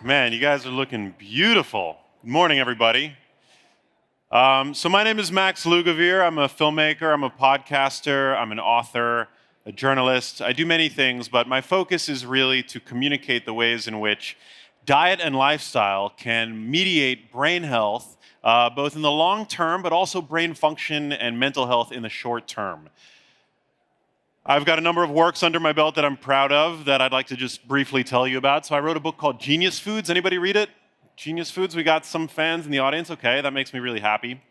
Man, you guys are looking beautiful. Good morning, everybody. So my name is Max Lugavere. I'm a filmmaker, I'm a podcaster, I'm an author, a journalist. I do many things, but my focus is really to communicate the ways in which diet and lifestyle can mediate brain health, both in the long term, but also brain function and mental health in the short term. I've got a number of works under my belt that I'm proud of that I'd like to just briefly tell you about. So I wrote a book called Genius Foods. Anybody read it? Genius Foods. We got some fans in the audience. Okay, that makes me really happy.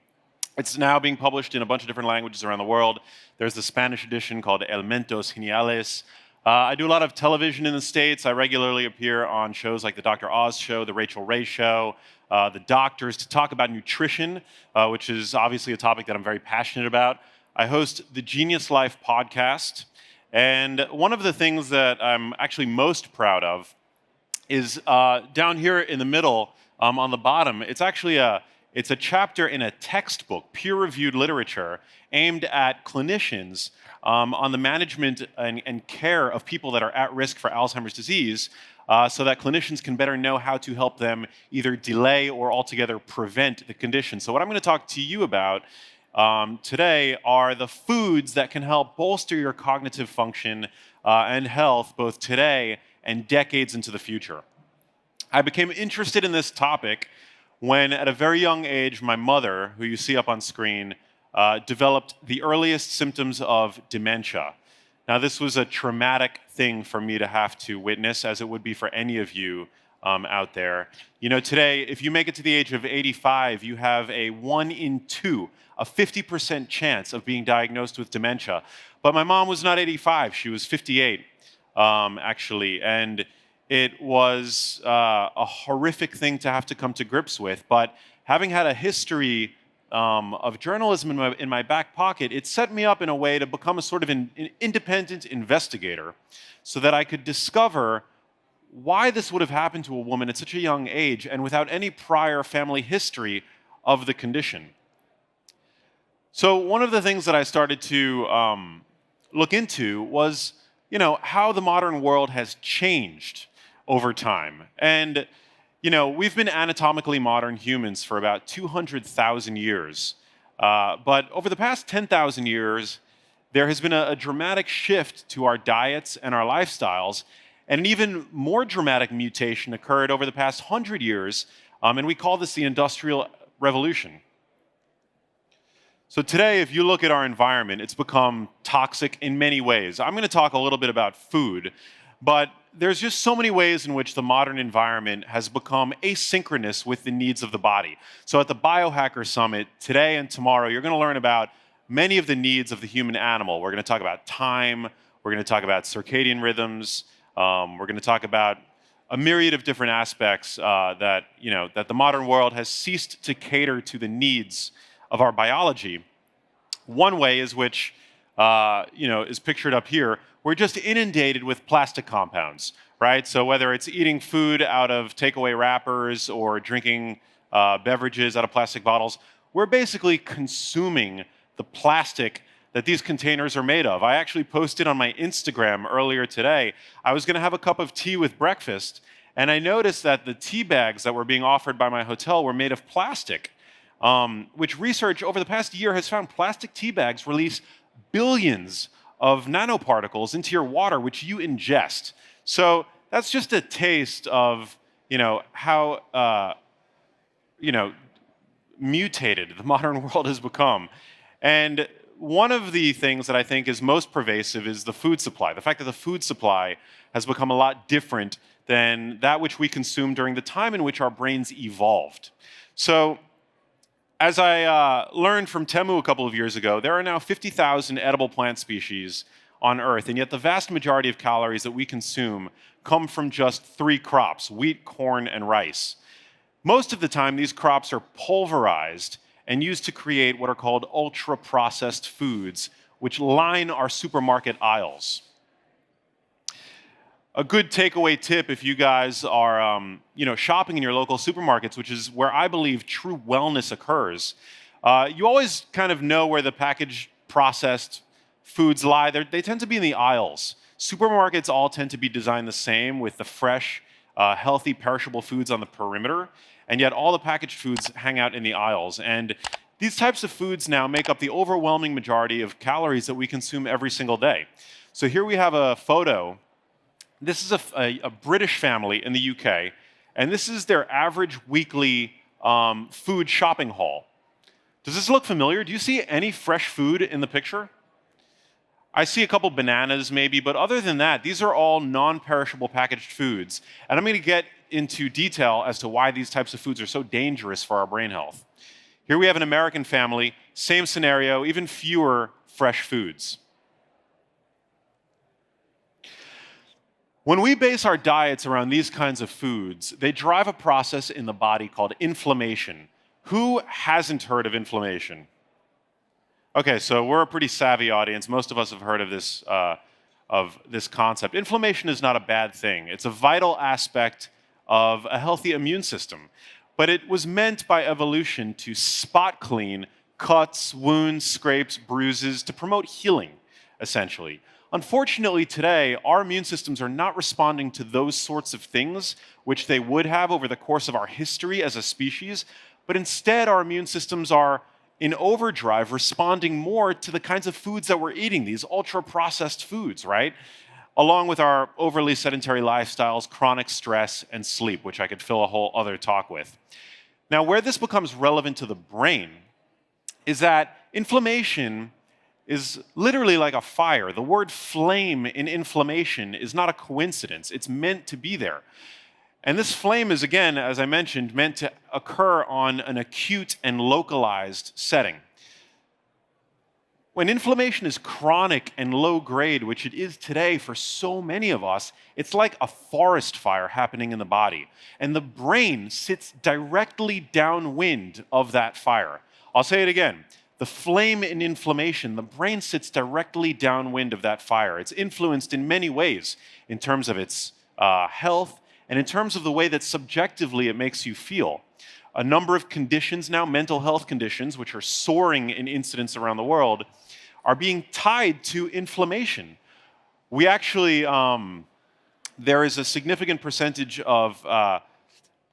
It's now being published in a bunch of different languages around the world. There's the Spanish edition called Elementos Geniales. I do a lot of television in the States. I regularly appear on shows like the Dr. Oz Show, the Rachel Ray Show, The Doctors, to talk about nutrition, which is obviously a topic that I'm very passionate about. I host the Genius Life podcast. And one of the things that I'm actually most proud of is down here in the middle on the bottom. It's actually a chapter in a textbook, peer-reviewed literature, aimed at clinicians on the management and care of people that are at risk for Alzheimer's disease, so that clinicians can better know how to help them either delay or altogether prevent the condition. So what I'm going to talk to you about today are the foods that can help bolster your cognitive function and health both today and decades into the future. I became interested in this topic when, at a very young age, my mother, who you see up on screen, developed the earliest symptoms of dementia. Now, this was a traumatic thing for me to have to witness, as it would be for any of you out there. You know, today, if you make it to the age of 85, you have a 1 in 2, a 50% chance of being diagnosed with dementia. But my mom was not 85, she was 58, actually. And it was a horrific thing to have to come to grips with. But having had a history of journalism in my back pocket, it set me up in a way to become a sort of an independent investigator so that I could discover why this would have happened to a woman at such a young age and without any prior family history of the condition. So one of the things that I started to look into was, how the modern world has changed over time. And, we've been anatomically modern humans for about 200,000 years. But over the past 10,000 years, there has been a dramatic shift to our diets and our lifestyles. And an even more dramatic mutation occurred over the past 100 years, and we call this the Industrial Revolution. So today, if you look at our environment, it's become toxic in many ways. I'm going to talk a little bit about food, but there's just so many ways in which the modern environment has become asynchronous with the needs of the body. So at the Biohacker Summit, today and tomorrow, you're going to learn about many of the needs of the human animal. We're going to talk about time, we're going to talk about circadian rhythms, we're going to talk about a myriad of different aspects that the modern world has ceased to cater to the needs of our biology. One way is which is pictured up here. We're just inundated with plastic compounds, right? So whether it's eating food out of takeaway wrappers or drinking beverages out of plastic bottles, we're basically consuming the plastic that these containers are made of. I actually posted on my Instagram earlier today. I was going to have a cup of tea with breakfast, and I noticed that the tea bags that were being offered by my hotel were made of plastic, which research over the past year has found plastic tea bags release billions of nanoparticles into your water, which you ingest. So that's just a taste of how mutated the modern world has become. And one of the things that I think is most pervasive is the food supply. The fact that the food supply has become a lot different than that which we consumed during the time in which our brains evolved. So, as I learned from Temu a couple of years ago, there are now 50,000 edible plant species on Earth, and yet the vast majority of calories that we consume come from just 3 crops: wheat, corn, and rice. Most of the time, these crops are pulverized and used to create what are called ultra-processed foods, which line our supermarket aisles. A good takeaway tip if you guys are shopping in your local supermarkets, which is where I believe true wellness occurs, you always kind of know where the packaged processed foods lie. They tend to be in the aisles. Supermarkets all tend to be designed the same, with the fresh healthy, perishable foods on the perimeter, and yet all the packaged foods hang out in the aisles. And these types of foods now make up the overwhelming majority of calories that we consume every single day. So here we have a photo. This is a British family in the UK, and this is their average weekly food shopping haul. Does this look familiar? Do you see any fresh food in the picture? I see a couple bananas maybe, but other than that, these are all non-perishable packaged foods. And I'm going to get into detail as to why these types of foods are so dangerous for our brain health. Here we have an American family, same scenario, even fewer fresh foods. When we base our diets around these kinds of foods, they drive a process in the body called inflammation. Who hasn't heard of inflammation? Okay, so we're a pretty savvy audience. Most of us have heard of this concept. Inflammation is not a bad thing. It's a vital aspect of a healthy immune system. But it was meant by evolution to spot clean cuts, wounds, scrapes, bruises, to promote healing, essentially. Unfortunately, today, our immune systems are not responding to those sorts of things, which they would have over the course of our history as a species, but instead our immune systems are in overdrive, responding more to the kinds of foods that we're eating, these ultra-processed foods, right? Along with our overly sedentary lifestyles, chronic stress, and sleep, which I could fill a whole other talk with. Now, where this becomes relevant to the brain is that inflammation is literally like a fire. The word flame in inflammation is not a coincidence. It's meant to be there. And this flame is, again, as I mentioned, meant to occur on an acute and localized setting. When inflammation is chronic and low grade, which it is today for so many of us, it's like a forest fire happening in the body. And the brain sits directly downwind of that fire. I'll say it again. The flame in inflammation, the brain sits directly downwind of that fire. It's influenced in many ways in terms of its health and in terms of the way that subjectively it makes you feel. A number of conditions now, mental health conditions, which are soaring in incidence around the world, are being tied to inflammation. We actually, there is a significant percentage of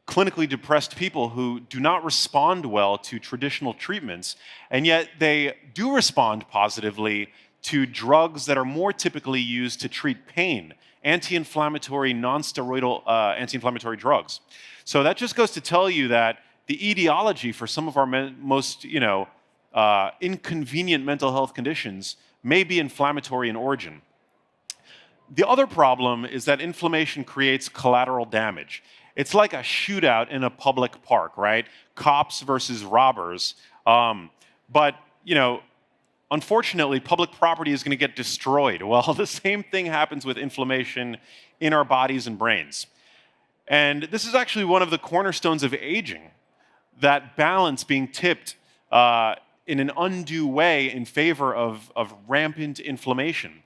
clinically depressed people who do not respond well to traditional treatments, and yet they do respond positively to drugs that are more typically used to treat pain, anti-inflammatory, non-steroidal anti-inflammatory drugs. So that just goes to tell you that the etiology for some of our most inconvenient mental health conditions may be inflammatory in origin. The other problem is that inflammation creates collateral damage. It's like a shootout in a public park, right? Cops versus robbers. But unfortunately, public property is going to get destroyed. Well, the same thing happens with inflammation in our bodies and brains. And this is actually one of the cornerstones of aging, that balance being tipped in an undue way in favor of rampant inflammation.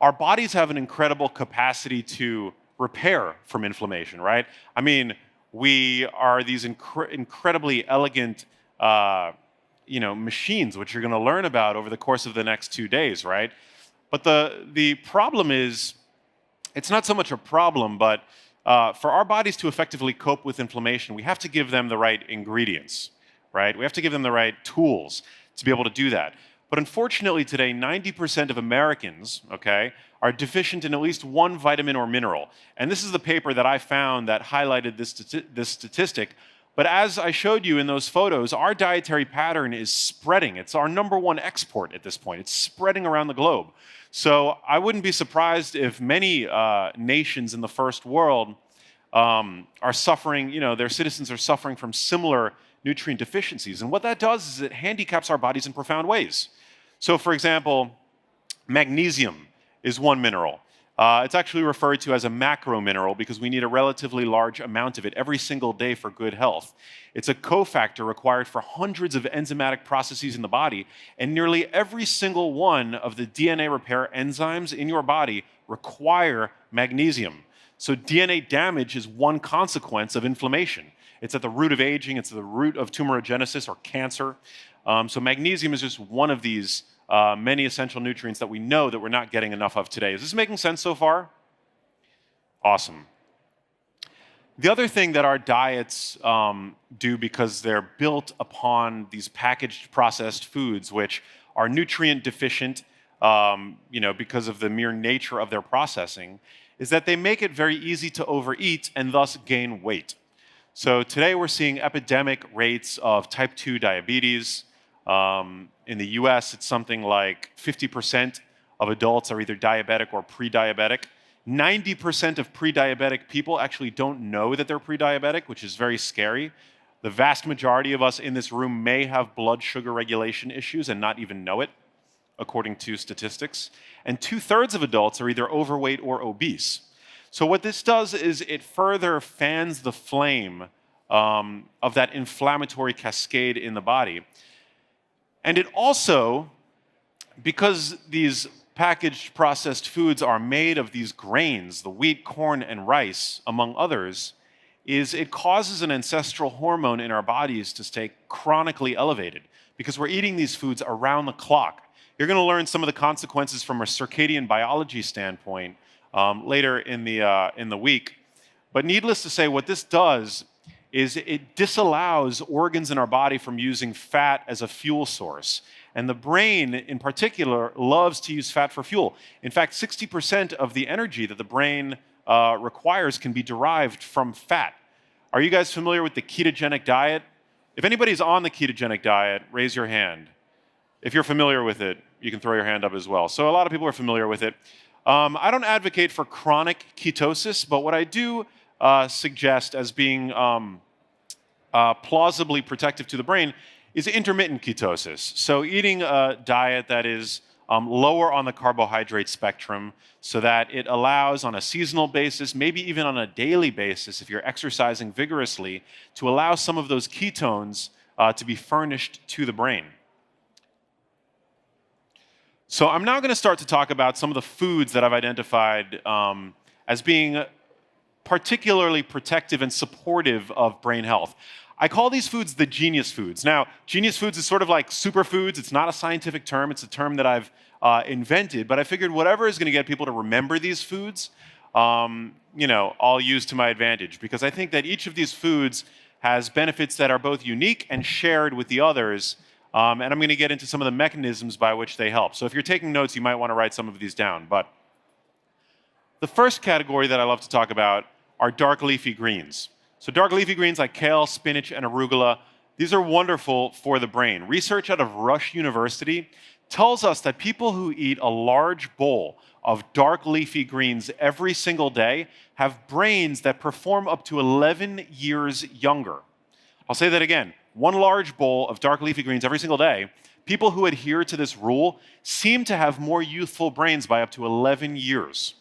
Our bodies have an incredible capacity to repair from inflammation, right? I mean, we are these incredibly elegant machines, which you're going to learn about over the course of the next 2 days, right? But the problem is, it's not so much a problem, but for our bodies to effectively cope with inflammation, we have to give them the right ingredients, right? We have to give them the right tools to be able to do that. But unfortunately today, 90% of Americans, are deficient in at least one vitamin or mineral. And this is the paper that I found that highlighted this statistic. But as I showed you in those photos, our dietary pattern is spreading. It's our #1 export at this point. It's spreading around the globe. So I wouldn't be surprised if many nations in the first world are suffering, their citizens are suffering from similar nutrient deficiencies. And what that does is it handicaps our bodies in profound ways. So for example, magnesium is one mineral. It's actually referred to as a macro mineral because we need a relatively large amount of it every single day for good health. It's a cofactor required for hundreds of enzymatic processes in the body, and nearly every single one of the DNA repair enzymes in your body require magnesium. So DNA damage is one consequence of inflammation. It's at the root of aging, it's at the root of tumorigenesis or cancer. So magnesium is just one of these many essential nutrients that we know that we're not getting enough of today. Is this making sense so far? Awesome. The other thing that our diets do, because they're built upon these packaged processed foods, which are nutrient deficient, because of the mere nature of their processing, is that they make it very easy to overeat and thus gain weight. So today we're seeing epidemic rates of type 2 diabetes. In the US, it's something like 50% of adults are either diabetic or pre-diabetic. 90% of pre-diabetic people actually don't know that they're pre-diabetic, which is very scary. The vast majority of us in this room may have blood sugar regulation issues and not even know it, according to statistics. And 2/3 of adults are either overweight or obese. So what this does is it further fans the flame of that inflammatory cascade in the body. And it also, because these packaged processed foods are made of these grains, the wheat, corn, and rice, among others, is it causes an ancestral hormone in our bodies to stay chronically elevated because we're eating these foods around the clock. You're going to learn some of the consequences from a circadian biology standpoint later in the week. But needless to say, what this does is it disallows organs in our body from using fat as a fuel source. And the brain, in particular, loves to use fat for fuel. In fact, 60% of the energy that the brain requires can be derived from fat. Are you guys familiar with the ketogenic diet? If anybody's on the ketogenic diet, raise your hand. If you're familiar with it, you can throw your hand up as well. So a lot of people are familiar with it. I don't advocate for chronic ketosis, but what I do suggest as being plausibly protective to the brain is intermittent ketosis. So eating a diet that is lower on the carbohydrate spectrum so that it allows on a seasonal basis, maybe even on a daily basis if you're exercising vigorously, to allow some of those ketones to be furnished to the brain. So I'm now going to start to talk about some of the foods that I've identified as being particularly protective and supportive of brain health. I call these foods the genius foods. Now, genius foods is sort of like superfoods. It's not a scientific term. It's a term that I've invented. But I figured whatever is going to get people to remember these foods, I'll use to my advantage. Because I think that each of these foods has benefits that are both unique and shared with the others. And I'm going to get into some of the mechanisms by which they help. So if you're taking notes, you might want to write some of these down. But the first category that I love to talk about are dark leafy greens. So dark leafy greens like kale, spinach, and arugula, these are wonderful for the brain. Research out of Rush University tells us that people who eat a large bowl of dark leafy greens every single day have brains that perform up to 11 years younger. I'll say that again. One large bowl of dark leafy greens every single day, people who adhere to this rule seem to have more youthful brains by up to 11 years.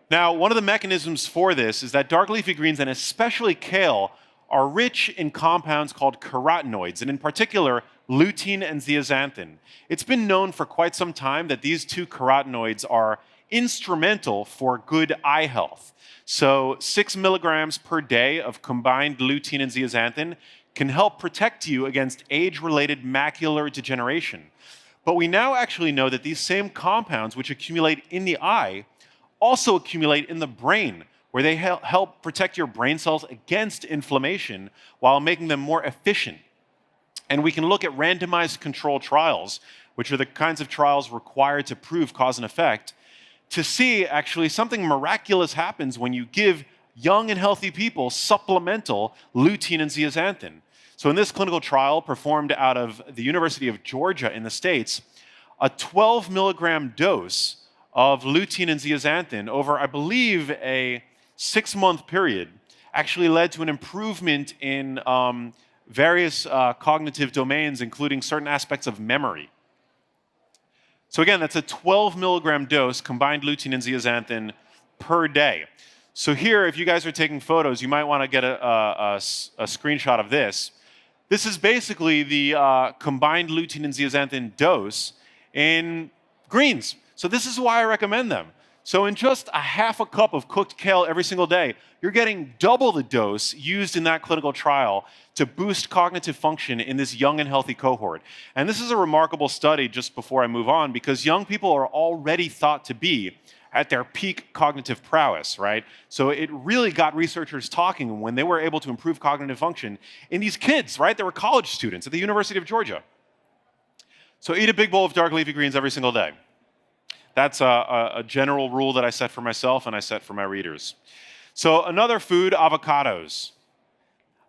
Now, one of the mechanisms for this is that dark leafy greens, and especially kale, are rich in compounds called carotenoids, and in particular, lutein and zeaxanthin. It's been known for quite some time that these two carotenoids are instrumental for good eye health. So 6 milligrams per day of combined lutein and zeaxanthin can help protect you against age-related macular degeneration. But we now actually know that these same compounds, which accumulate in the eye, also accumulate in the brain, where they help protect your brain cells against inflammation while making them more efficient. And we can look at randomized control trials, which are the kinds of trials required to prove cause and effect, to see actually something miraculous happens when you give young and healthy people supplemental lutein and zeaxanthin. So in this clinical trial performed out of the University of Georgia in the States, a 12 milligram dose of lutein and zeaxanthin over, I believe, a 6-month period actually led to an improvement in various cognitive domains, including certain aspects of memory. So again, that's a 12 milligram dose combined lutein and zeaxanthin per day. So here, if you guys are taking photos, you might want to get a screenshot of this. This is basically the combined lutein and zeaxanthin dose in greens. So this is why I recommend them. So in just a half a cup of cooked kale every single day, you're getting double the dose used in that clinical trial to boost cognitive function in this young and healthy cohort. And this is a remarkable study, just before I move on, because young people are already thought to be at their peak cognitive prowess, right? So it really got researchers talking when they were able to improve cognitive function in these kids, right? They were college students at the University of Georgia. So eat a big bowl of dark leafy greens every single day. That's a general rule that I set for myself and I set for my readers. So another food, avocados.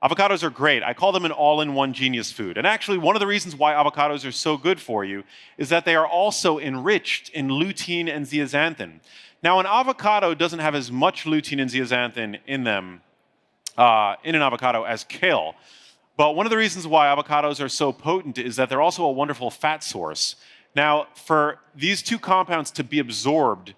Avocados are great. I call them an all-in-one genius food. And actually, one of the reasons why avocados are so good for you is that they are also enriched in lutein and zeaxanthin. Now, an avocado doesn't have as much lutein and zeaxanthin in them, in an avocado, as kale. But one of the reasons why avocados are so potent is that they're also a wonderful fat source. Now, for these two compounds to be absorbed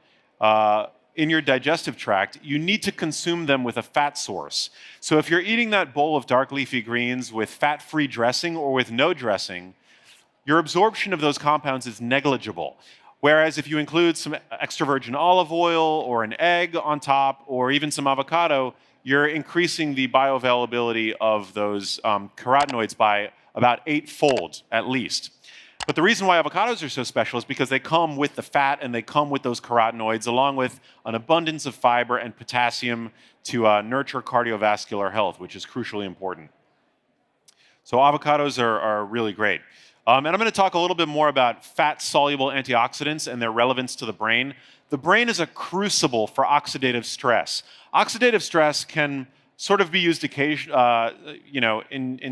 in your digestive tract, you need to consume them with a fat source. So if you're eating that bowl of dark leafy greens with fat-free dressing or with no dressing, your absorption of those compounds is negligible. Whereas if you include some extra virgin olive oil or an egg on top or even some avocado, you're increasing the bioavailability of those carotenoids by about 8-fold at least. But the reason why avocados are so special is because they come with the fat and they come with those carotenoids along with an abundance of fiber and potassium to nurture cardiovascular health, which is crucially important. So avocados are really great. And I'm going to talk a little bit more about fat-soluble antioxidants and their relevance to the brain. The brain is a crucible for oxidative stress. Oxidative stress can sort of be used in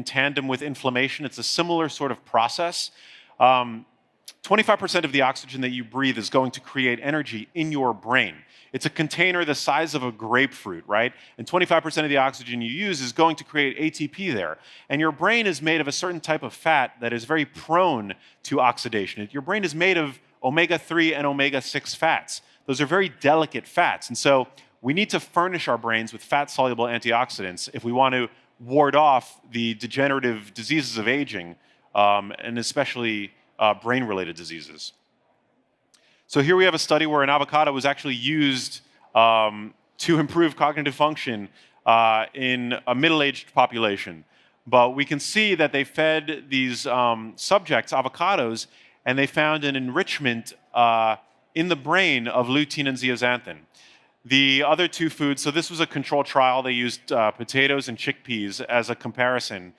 tandem with inflammation. It's a similar sort of process. 25% of the oxygen that you breathe is going to create energy in your brain. It's a container the size of a grapefruit, right? And 25% of the oxygen you use is going to create ATP there. And your brain is made of a certain type of fat that is very prone to oxidation. Your brain is made of omega-3 and omega-6 fats. Those are very delicate fats. And so we need to furnish our brains with fat-soluble antioxidants if we want to ward off the degenerative diseases of aging, and especially brain-related diseases. So here we have a study where an avocado was actually used to improve cognitive function in a middle-aged population. But we can see that they fed these subjects avocados, and they found an enrichment in the brain of lutein and zeaxanthin. The other two foods, so this was a controlled trial. They used potatoes and chickpeas as a comparison,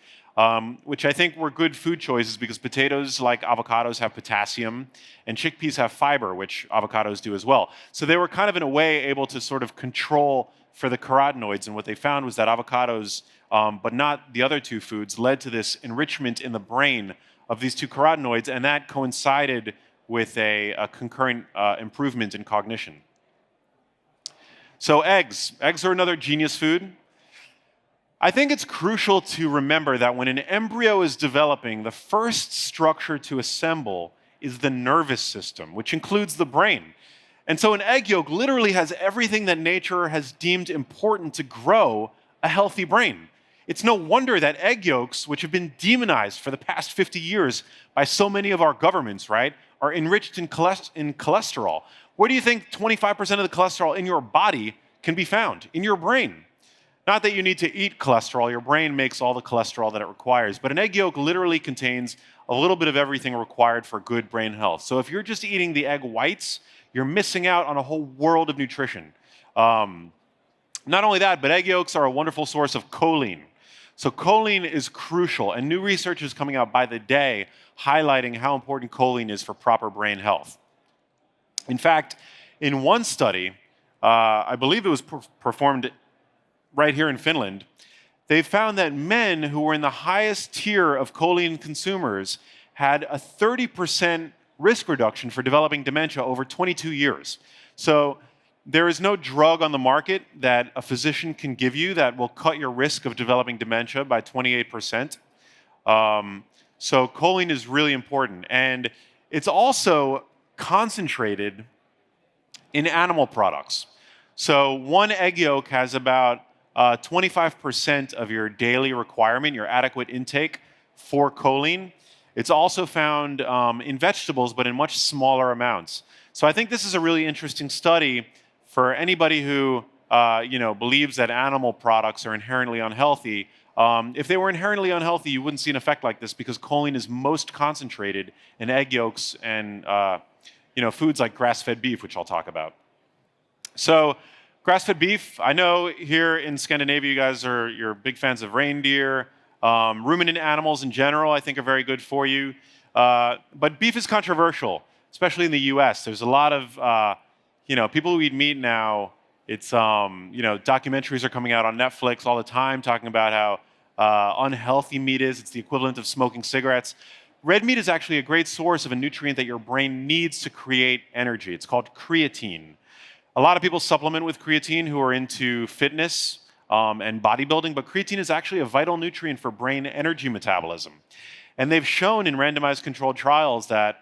which I think were good food choices because potatoes, like avocados, have potassium, and chickpeas have fiber, which avocados do as well. So they were kind of, in a way, able to sort of control for the carotenoids, and what they found was that avocados, but not the other two foods, led to this enrichment in the brain of these two carotenoids, and that coincided with a concurrent improvement in cognition. So eggs. Eggs are another genius food. I think it's crucial to remember that when an embryo is developing, the first structure to assemble is the nervous system, which includes the brain. And so an egg yolk literally has everything that nature has deemed important to grow a healthy brain. It's no wonder that egg yolks, which have been demonized for the past 50 years by so many of our governments, right, are enriched in cholesterol. Where do you think 25% of the cholesterol in your body can be found? In your brain. Not that you need to eat cholesterol, your brain makes all the cholesterol that it requires, but an egg yolk literally contains a little bit of everything required for good brain health. So if you're just eating the egg whites, you're missing out on a whole world of nutrition. Not only that, but egg yolks are a wonderful source of choline. So choline is crucial, and new research is coming out by the day highlighting how important choline is for proper brain health. In fact, in one study, I believe it was performed right here in Finland, they found that men who were in the highest tier of choline consumers had a 30% risk reduction for developing dementia over 22 years. So there is no drug on the market that a physician can give you that will cut your risk of developing dementia by 28%. So choline is really important. And it's also concentrated in animal products. So one egg yolk has about 25% of your daily requirement, your adequate intake for choline. It's also found in vegetables, but in much smaller amounts. So I think this is a really interesting study for anybody who believes that animal products are inherently unhealthy. If they were inherently unhealthy, you wouldn't see an effect like this because choline is most concentrated in egg yolks and foods like grass-fed beef, which I'll talk about. So, grass-fed beef. I know here in Scandinavia, you're big fans of reindeer. Ruminant animals in general, I think, are very good for you. But beef is controversial, especially in the U.S. There's a lot of people who eat meat now. It's documentaries are coming out on Netflix all the time talking about how unhealthy meat is. It's the equivalent of smoking cigarettes. Red meat is actually a great source of a nutrient that your brain needs to create energy. It's called creatine. A lot of people supplement with creatine who are into fitness and bodybuilding, but creatine is actually a vital nutrient for brain energy metabolism. And they've shown in randomized controlled trials that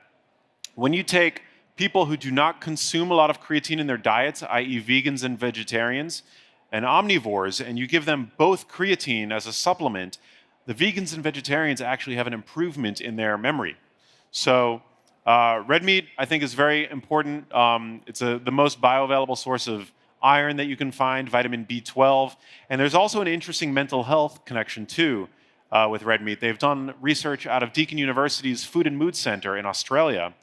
when you take people who do not consume a lot of creatine in their diets, i.e. vegans and vegetarians and omnivores, and you give them both creatine as a supplement, the vegans and vegetarians actually have an improvement in their memory. So red meat, I think, is very important. It's the most bioavailable source of iron that you can find, vitamin B12. And there's also an interesting mental health connection, too, with red meat. They've done research out of Deakin University's Food and Mood Center in Australia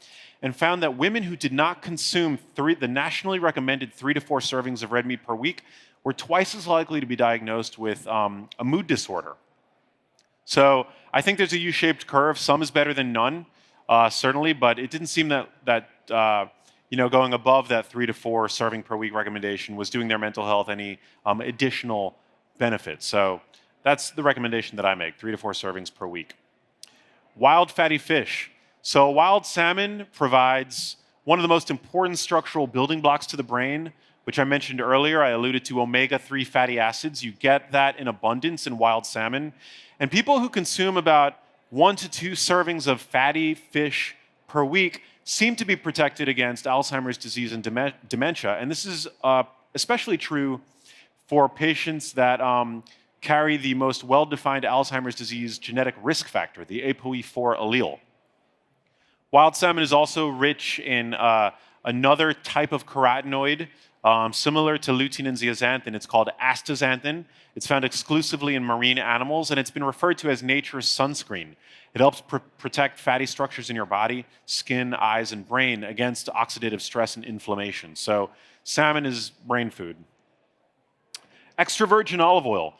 and found that women who did not consume the nationally recommended 3 to 4 servings of red meat per week were twice as likely to be diagnosed with a mood disorder. So I think there's a U-shaped curve. Some is better than none, certainly, but it didn't seem that going above that 3 to 4 serving per week recommendation was doing their mental health any additional benefit. So that's the recommendation that I make, 3 to 4 servings per week. Wild fatty fish. So wild salmon provides one of the most important structural building blocks to the brain, which I mentioned earlier. I alluded to omega-3 fatty acids. You get that in abundance in wild salmon. And people who consume about 1 to 2 servings of fatty fish per week seem to be protected against Alzheimer's disease and dementia. And this is especially true for patients that carry the most well-defined Alzheimer's disease genetic risk factor, the ApoE4 allele. Wild salmon is also rich in another type of carotenoid similar to lutein and zeaxanthin. It's called astaxanthin. It's found exclusively in marine animals, and it's been referred to as nature's sunscreen. It helps protect fatty structures in your body, skin, eyes, and brain against oxidative stress and inflammation. So salmon is brain food. Extra virgin olive oil.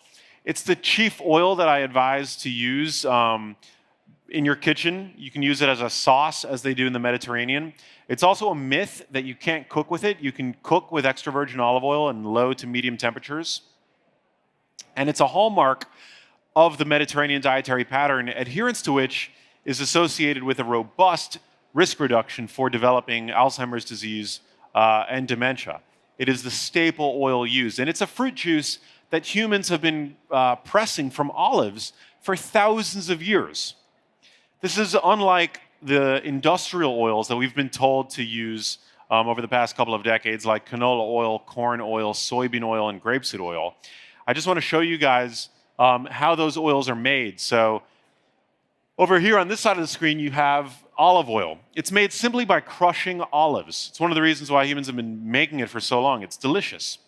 It's the chief oil that I advise to use in your kitchen. You can use it as a sauce, as they do in the Mediterranean. It's also a myth that you can't cook with it. You can cook with extra virgin olive oil in low to medium temperatures. And it's a hallmark of the Mediterranean dietary pattern, adherence to which is associated with a robust risk reduction for developing Alzheimer's disease and dementia. It is the staple oil used. And it's a fruit juice that humans have been pressing from olives for thousands of years. This is unlike the industrial oils that we've been told to use over the past couple of decades, like canola oil, corn oil, soybean oil, and grapeseed oil. I just want to show you guys how those oils are made. So over here on this side of the screen, you have olive oil. It's made simply by crushing olives. It's one of the reasons why humans have been making it for so long. It's delicious,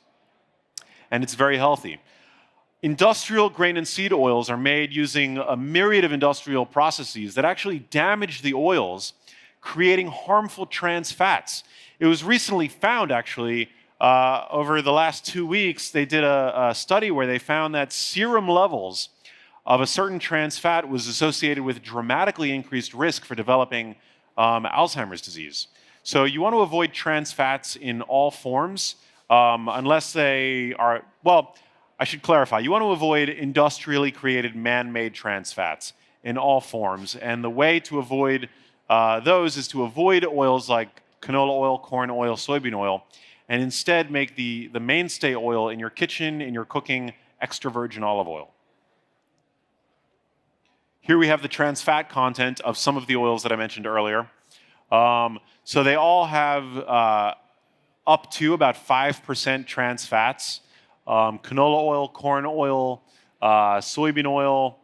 and it's very healthy. Industrial grain and seed oils are made using a myriad of industrial processes that actually damage the oils, creating harmful trans fats. It was recently found, actually, over the last 2 weeks, they did a study where they found that serum levels of a certain trans fat was associated with dramatically increased risk for developing Alzheimer's disease. So you want to avoid trans fats in all forms, unless they are, well, I should clarify. You want to avoid industrially created man-made trans fats in all forms. And the way to avoid those is to avoid oils like canola oil, corn oil, soybean oil, and instead make the mainstay oil in your kitchen, in your cooking, extra virgin olive oil. Here we have the trans fat content of some of the oils that I mentioned earlier. So they all have up to about 5% trans fats. Canola oil, corn oil, soybean oil.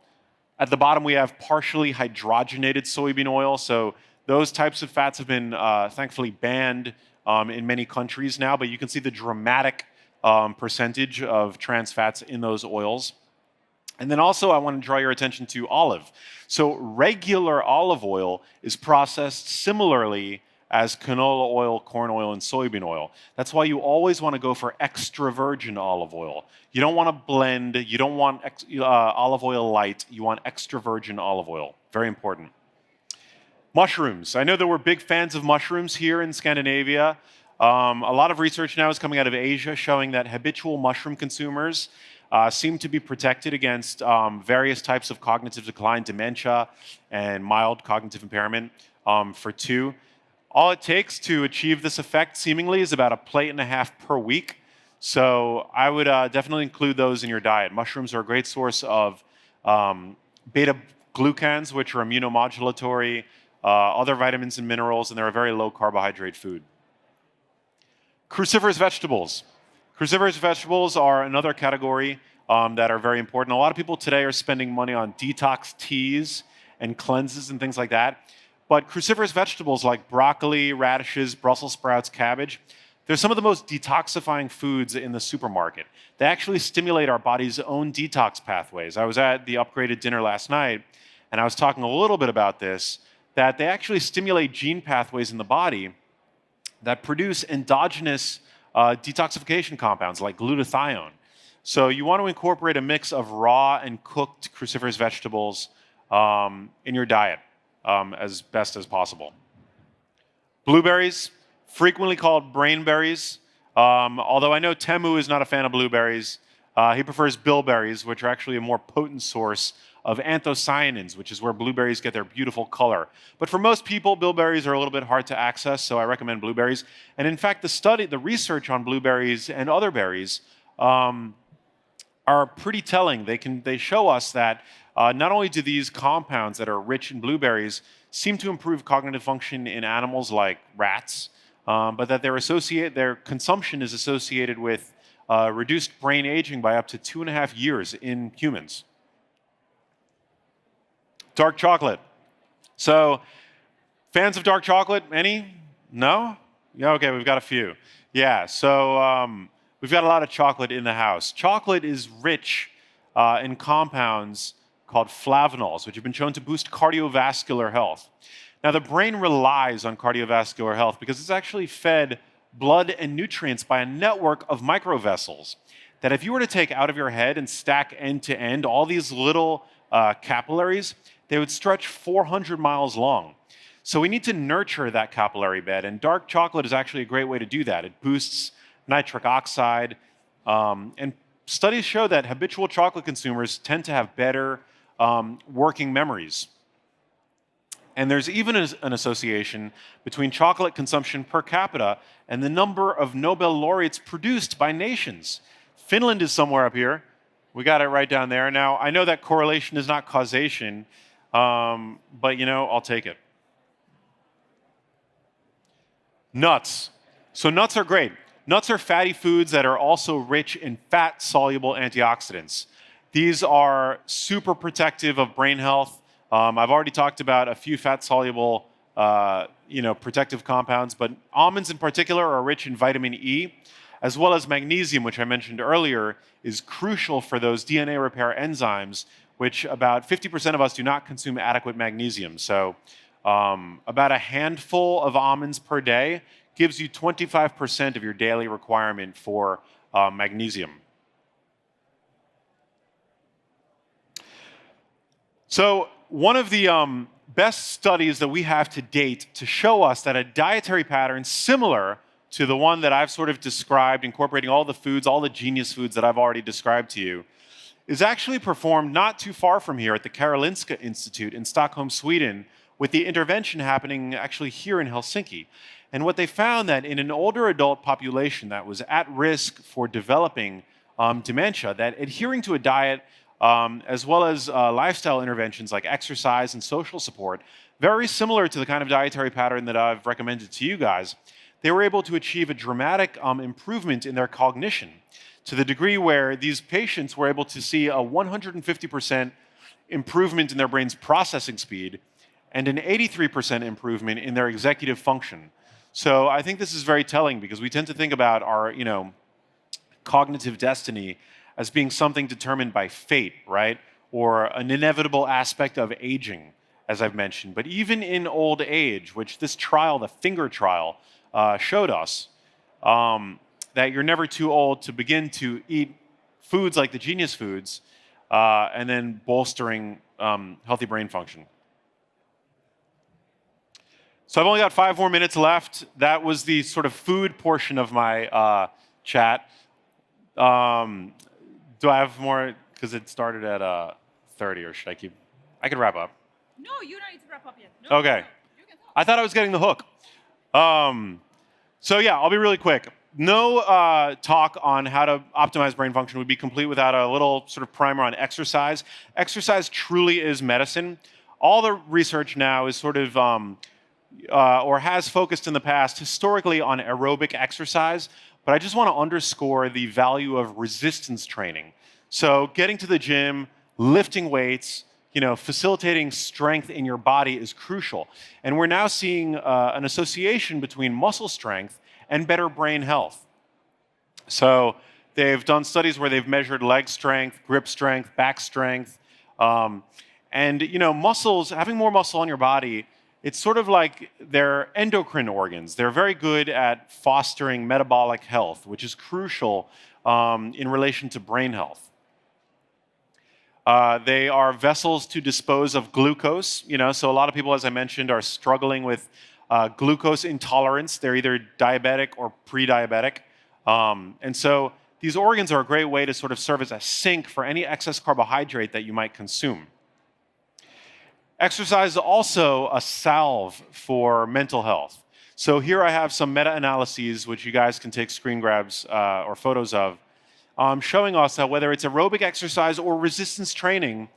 At the bottom, we have partially hydrogenated soybean oil. So those types of fats have been thankfully banned in many countries now, but you can see the dramatic percentage of trans fats in those oils. And then also, I want to draw your attention to olive. So regular olive oil is processed similarly as canola oil, corn oil, and soybean oil. That's why you always want to go for extra virgin olive oil. You don't want to blend, you don't want olive oil light, you want extra virgin olive oil. Very important. Mushrooms. I know that we're big fans of mushrooms here in Scandinavia. A lot of research now is coming out of Asia showing that habitual mushroom consumers seem to be protected against various types of cognitive decline, dementia, and mild cognitive impairment for two. All it takes to achieve this effect seemingly is about a plate and a half per week. So I would definitely include those in your diet. Mushrooms are a great source of beta glucans, which are immunomodulatory, other vitamins and minerals, and they're a very low carbohydrate food. Cruciferous vegetables. Cruciferous vegetables are another category that are very important. A lot of people today are spending money on detox teas and cleanses and things like that. But cruciferous vegetables like broccoli, radishes, Brussels sprouts, cabbage, they're some of the most detoxifying foods in the supermarket. They actually stimulate our body's own detox pathways. I was at the Upgraded dinner last night, and I was talking a little bit about this, that they actually stimulate gene pathways in the body that produce endogenous detoxification compounds like glutathione. So you want to incorporate a mix of raw and cooked cruciferous vegetables in your diet as best as possible. Blueberries, frequently called brainberries, although I know Temu is not a fan of blueberries. He prefers bilberries, which are actually a more potent source of anthocyanins, which is where blueberries get their beautiful color. But for most people, bilberries are a little bit hard to access, so I recommend blueberries. And in fact, the research on blueberries and other berries are pretty telling. They show us that not only do these compounds that are rich in blueberries seem to improve cognitive function in animals like rats, but that their consumption is associated with reduced brain aging by up to 2.5 years in humans. Dark chocolate. So, fans of dark chocolate, any? No? Yeah, okay, we've got a few. Yeah, so we've got a lot of chocolate in the house. Chocolate is rich in compounds called flavonols, which have been shown to boost cardiovascular health. Now, the brain relies on cardiovascular health because it's actually fed blood and nutrients by a network of microvessels that if you were to take out of your head and stack end to end all these little capillaries, they would stretch 400 miles long. So we need to nurture that capillary bed, and dark chocolate is actually a great way to do that. It boosts nitric oxide, and studies show that habitual chocolate consumers tend to have better working memories. And there's even an association between chocolate consumption per capita and the number of Nobel laureates produced by nations. Finland is somewhere up here. We got it right down there. Now, I know that correlation is not causation, but I'll take it. Nuts. So nuts are great. Nuts are fatty foods that are also rich in fat-soluble antioxidants. These are super protective of brain health. I've already talked about a few fat-soluble, protective compounds, but almonds in particular are rich in vitamin E, as well as magnesium, which I mentioned earlier, is crucial for those DNA repair enzymes, which about 50% of us do not consume adequate magnesium. So about a handful of almonds per day gives you 25% of your daily requirement for magnesium. So one of the best studies that we have to date to show us that a dietary pattern similar to the one that I've sort of described, incorporating all the foods, all the genius foods that I've already described to you, is actually performed not too far from here at the Karolinska Institute in Stockholm, Sweden, with the intervention happening actually here in Helsinki. And what they found that in an older adult population that was at risk for developing dementia, that adhering to a diet as well as lifestyle interventions like exercise and social support, very similar to the kind of dietary pattern that I've recommended to you guys, they were able to achieve a dramatic improvement in their cognition to the degree where these patients were able to see a 150% improvement in their brain's processing speed and an 83% improvement in their executive function. So I think this is very telling because we tend to think about our, cognitive destiny as being something determined by fate, right? Or an inevitable aspect of aging, as I've mentioned, but even in old age, which this trial, the finger trial, showed us, that you're never too old to begin to eat foods like the Genius Foods, and then bolstering healthy brain function. So I've only got 5 more minutes left. That was the sort of food portion of my chat. Do I have more? Because it started at 30, or should I keep? I could wrap up. No, you don't need to wrap up yet. No, Okay. no, you can talk. I thought I was getting the hook. So yeah, I'll be really quick. No talk on how to optimize brain function would be complete without a little sort of primer on exercise. Exercise truly is medicine. All the research now is sort of, or has focused in the past historically on aerobic exercise, but I just want to underscore the value of resistance training. So getting to the gym, lifting weights, facilitating strength in your body is crucial. And we're now seeing an association between muscle strength and better brain health. So they've done studies where they've measured leg strength, grip strength, back strength. And muscles, having more muscle on your body, it's sort of like they're endocrine organs. They're very good at fostering metabolic health, which is crucial in relation to brain health. They are vessels to dispose of glucose. So a lot of people, as I mentioned, are struggling with glucose intolerance. They're either diabetic or pre-diabetic. And so these organs are a great way to sort of serve as a sink for any excess carbohydrate that you might consume. Exercise is also a salve for mental health. So here I have some meta-analyses, which you guys can take screen grabs or photos of, showing us that whether it's aerobic exercise or resistance training,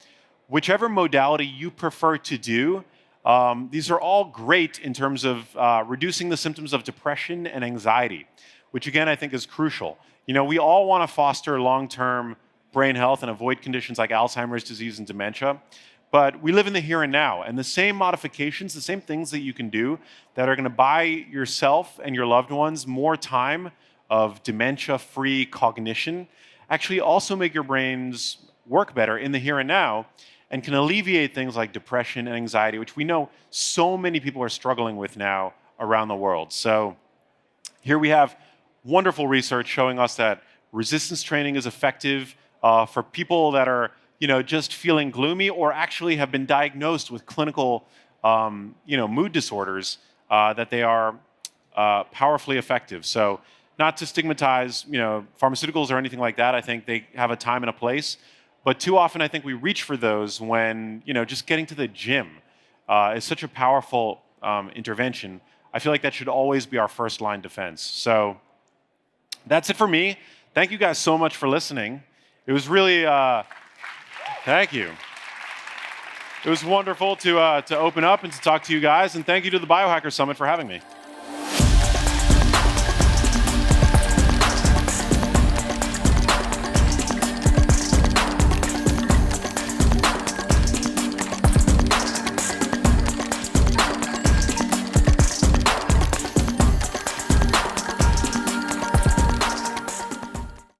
whichever modality you prefer to do, these are all great in terms of reducing the symptoms of depression and anxiety, which again I think is crucial. We all want to foster long-term brain health and avoid conditions like Alzheimer's disease and dementia, but we live in the here and now, and the same modifications, the same things that you can do that are going to buy yourself and your loved ones more time of dementia-free cognition actually also make your brains work better in the here and now, and can alleviate things like depression and anxiety, which we know so many people are struggling with now around the world. So here we have wonderful research showing us that resistance training is effective for people that are just feeling gloomy or actually have been diagnosed with clinical mood disorders, that they are powerfully effective. So not to stigmatize pharmaceuticals or anything like that. I think they have a time and a place. But too often, I think we reach for those when, just getting to the gym is such a powerful intervention. I feel like that should always be our first line defense. So that's it for me. Thank you guys so much for listening. It was really, thank you. It was wonderful to open up and to talk to you guys. And thank you to the Biohacker Summit for having me.